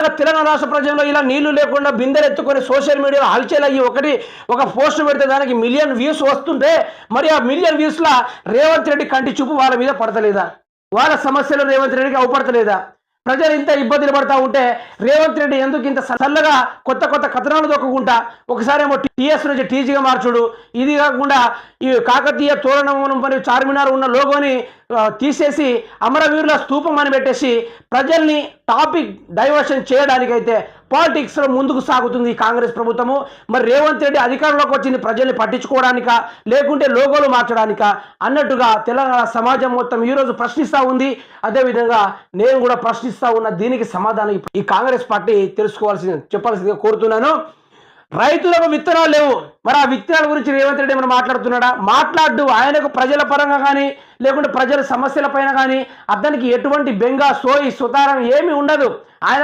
తెలంగాణ రాష్ట్ర ప్రజల్లో ఇలా నీళ్లు లేకుండా బిందెలు ఎత్తుకొని సోషల్ మీడియాలో హల్చల్ అయ్యి ఒక పోస్ట్ పెడితే దానికి మిలియన్ వ్యూస్ వస్తుంటే మరి ఆ మిలియన్ వ్యూస్లో రేవంత్ రెడ్డి కంటి చూపు వాళ్ళ మీద పడతలేదా? వాళ్ళ సమస్యలు రేవంత్ రెడ్డికి అవపడతలేదా? ప్రజలు ఇంత ఇబ్బందులు పడతా ఉంటే రేవంత్ రెడ్డి ఎందుకు ఇంత చల్లగా కొత్త కొత్త కథనాలు దొక్కుకుంటా ఒకసారి ఏమో టీఎస్ నుంచి టీజీగా మార్చుడు, ఇది కాకుండా ఈ కాకతీయ తోరణం మరియు చార్మినార్ ఉన్న లోగోని తీసేసి అమరవీరుల స్తూపం అని పెట్టేసి ప్రజల్ని టాపిక్ డైవర్షన్ చేయడానికైతే పాలిటిక్స్లో ముందుకు సాగుతుంది కాంగ్రెస్ ప్రభుత్వము. మరి రేవంత్ రెడ్డి అధికారంలోకి వచ్చింది ప్రజల్ని పట్టించుకోవడానికా లేకుంటే లోగోలు మార్చడానికా అన్నట్టుగా తెలంగాణ సమాజం మొత్తం ఈరోజు ప్రశ్నిస్తూ ఉంది. అదేవిధంగా నేను కూడా ప్రశ్నిస్తూ ఉన్న దీనికి సమాధానం ఈ కాంగ్రెస్ పార్టీ చెప్పాల్సిందిగా కోరుతున్నాను. రైతులకు విత్తనాలు లేవు, మరి ఆ విత్తనాల గురించి రేవంత్ రెడ్డి ఏమైనా మాట్లాడుతున్నాడా? మాట్లాడు. ఆయనకు ప్రజల పరంగా కానీ లేకుంటే ప్రజల సమస్యల పైన కానీ అతనికి ఎటువంటి బెంగ సోయి సుతారం ఏమీ ఉండదు. ఆయన